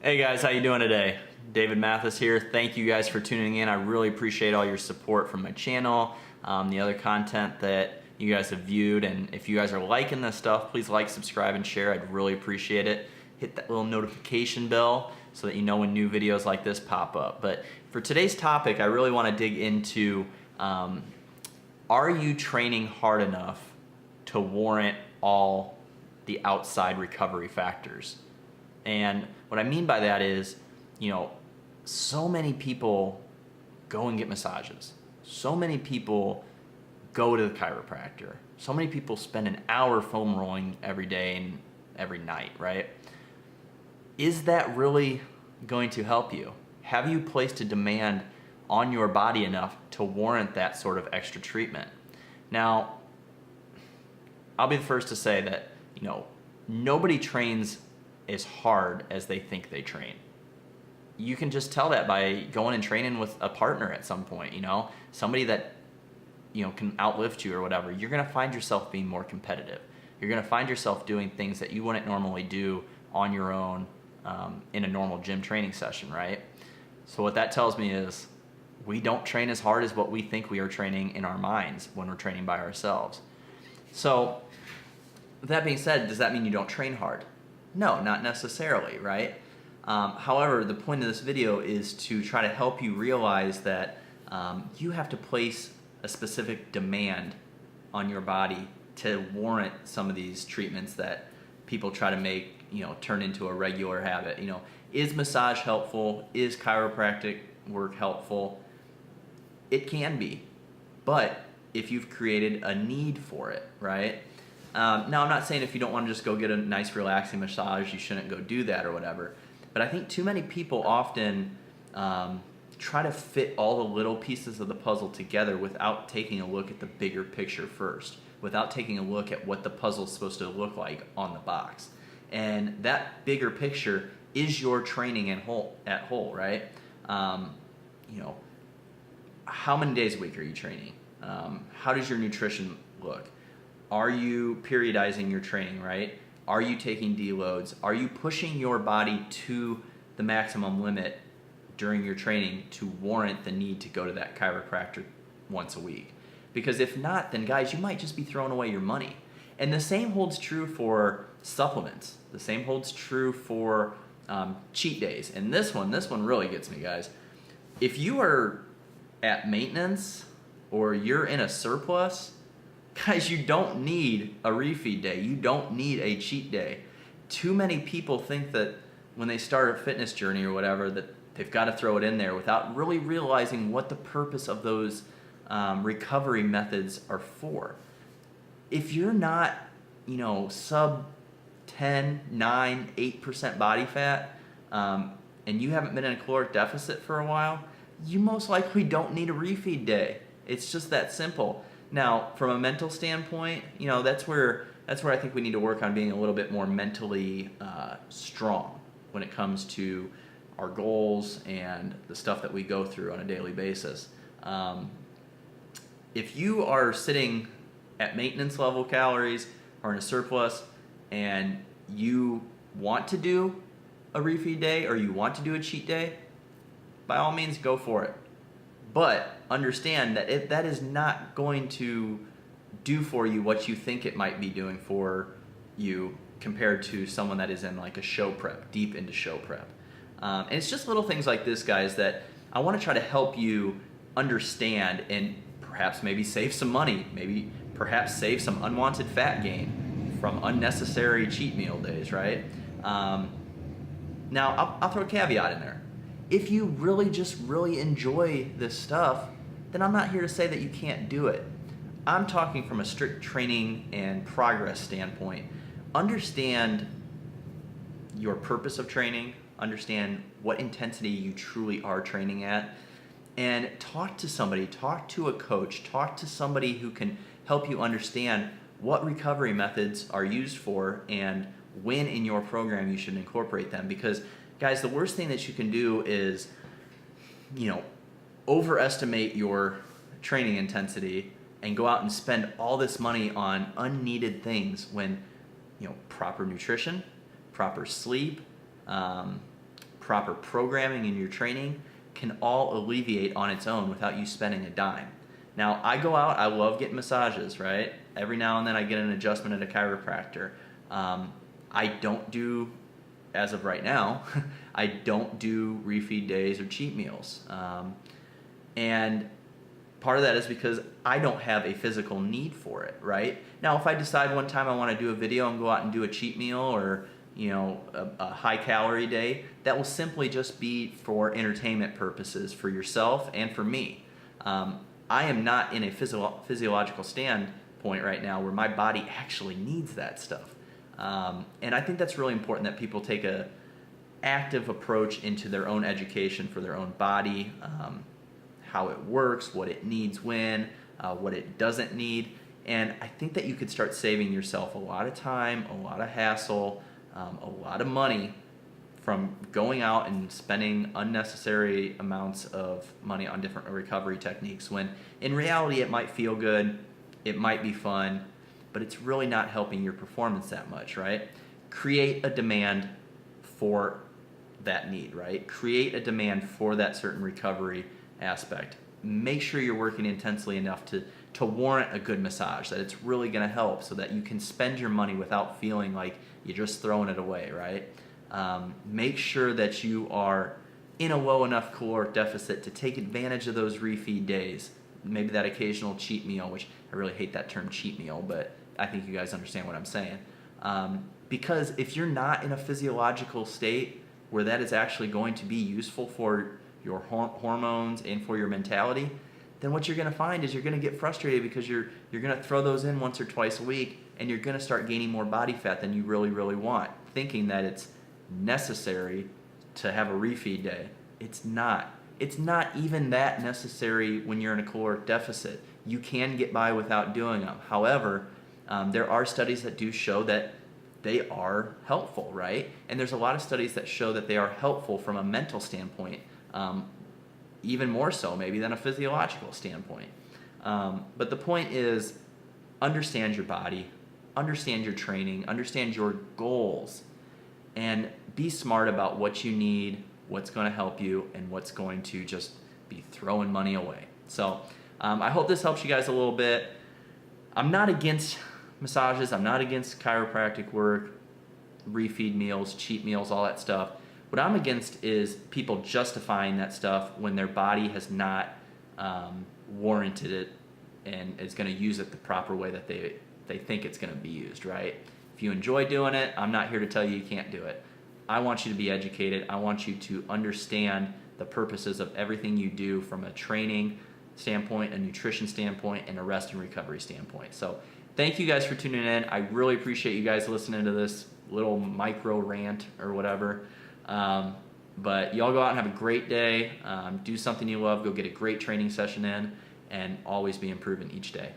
Hey guys, how you doing today? David Mathis here. Thank you guys for tuning in. I really appreciate all your support from my channel, the other content that you guys have viewed, and if you guys are liking this stuff, please like, subscribe, and share. I'd really appreciate it. Hit that little notification bell so that you know when new videos like this pop up. But for today's topic, I really want to dig into, are you training hard enough to warrant all the outside recovery factors? And what I mean by that is, so many people go and get massages. So many people go to the chiropractor. So many people spend an hour foam rolling every day and every night, right? Is that really going to help you? Have you placed a demand on your body enough to warrant that sort of extra treatment? Now, I'll be the first to say that, nobody trains as hard as they think they train. You can just tell that by going and training with a partner at some point, somebody that, can outlift you or whatever. You're gonna find yourself being more competitive. You're gonna find yourself doing things that you wouldn't normally do on your own in a normal gym training session, right? So what that tells me is we don't train as hard as what we think we are training in our minds when we're training by ourselves. So with that being said, does that mean you don't train hard? No, not necessarily, right? However, the point of this video is to try to help you realize that you have to place a specific demand on your body to warrant some of these treatments that people try to make, turn into a regular habit. Is massage helpful? Is chiropractic work helpful? It can be, but if you've created a need for it, right? Now, I'm not saying if you don't want to just go get a nice relaxing massage, you shouldn't go do that or whatever. But I think too many people often try to fit all the little pieces of the puzzle together without taking a look at the bigger picture first, without taking a look at what the puzzle is supposed to look like on the box. And that bigger picture is your training at whole, right? How many days a week are you training? How does your nutrition look? Are you periodizing your training, right? Are you taking deloads? Are you pushing your body to the maximum limit during your training to warrant the need to go to that chiropractor once a week? Because if not, then guys, you might just be throwing away your money. And the same holds true for supplements. The same holds true for cheat days. And this one really gets me, guys. If you are at maintenance or you're in a surplus, guys, you don't need a refeed day. You don't need a cheat day. Too many people think that when they start a fitness journey or whatever, that they've got to throw it in there without really realizing what the purpose of those recovery methods are for. If you're not, sub 10, 9, 8% body fat, and you haven't been in a caloric deficit for a while, you most likely don't need a refeed day. It's just that simple. Now, from a mental standpoint, that's where I think we need to work on being a little bit more mentally strong when it comes to our goals and the stuff that we go through on a daily basis. If you are sitting at maintenance level calories or in a surplus and you want to do a refeed day or you want to do a cheat day, by all means, go for it. But understand that that is not going to do for you what you think it might be doing for you compared to someone that is in like a show prep, deep into show prep. And it's just little things like this, guys, that I want to try to help you understand and perhaps maybe save some money, maybe perhaps save some unwanted fat gain from unnecessary cheat meal days, right? Now, I'll throw a caveat in there. If you really enjoy this stuff, then I'm not here to say that you can't do it. I'm talking from a strict training and progress standpoint. Understand your purpose of training, understand what intensity you truly are training at, and talk to somebody, talk to a coach, talk to somebody who can help you understand what recovery methods are used for and when in your program you should incorporate them. Because guys, the worst thing that you can do is, overestimate your training intensity and go out and spend all this money on unneeded things when, proper nutrition, proper sleep, proper programming in your training can all alleviate on its own without you spending a dime. Now, I go out, I love getting massages, right? Every now and then I get an adjustment at a chiropractor. I don't do, as of right now, I don't do refeed days or cheat meals. And part of that is because I don't have a physical need for it, right? Now, if I decide one time I want to do a video and go out and do a cheat meal or a high calorie day, that will simply just be for entertainment purposes for yourself and for me. I am not in a physiological standpoint right now where my body actually needs that stuff. And I think that's really important that people take a active approach into their own education for their own body, how it works, what it needs when, what it doesn't need. And I think that you could start saving yourself a lot of time, a lot of hassle, a lot of money from going out and spending unnecessary amounts of money on different recovery techniques when in reality it might feel good, it might be fun, but it's really not helping your performance that much, right? Create a demand for that need, right? Create a demand for that certain recovery aspect. Make sure you're working intensely enough to warrant a good massage, that it's really going to help so that you can spend your money without feeling like you're just throwing it away, right? Make sure that you are in a low enough caloric deficit to take advantage of those refeed days, maybe that occasional cheat meal, which I really hate that term cheat meal, but I think you guys understand what I'm saying. Because if you're not in a physiological state where that is actually going to be useful for your hormones and for your mentality, then what you're going to find is you're going to get frustrated because you're going to throw those in once or twice a week, and you're going to start gaining more body fat than you really, really want, thinking that it's necessary to have a refeed day. It's not. It's not even that necessary when you're in a caloric deficit. You can get by without doing them. However, there are studies that do show that they are helpful, right? And there's a lot of studies that show that they are helpful from a mental standpoint, even more so maybe than a physiological standpoint. But the point is, understand your body, understand your training, understand your goals, and be smart about what you need, what's going to help you, and what's going to just be throwing money away. So I hope this helps you guys a little bit. I'm not against massages. I'm not against chiropractic work, refeed meals, cheat meals, all that stuff. What I'm against is people justifying that stuff when their body has not warranted it and is going to use it the proper way that they think it's going to be used, right? If you enjoy doing it, I'm not here to tell you can't do it. I want you to be educated. I want you to understand the purposes of everything you do from a training standpoint, a nutrition standpoint, and a rest and recovery standpoint. So thank you guys for tuning in. I really appreciate you guys listening to this little micro rant or whatever. But y'all go out and have a great day. Do something you love. Go get a great training session in, and always be improving each day.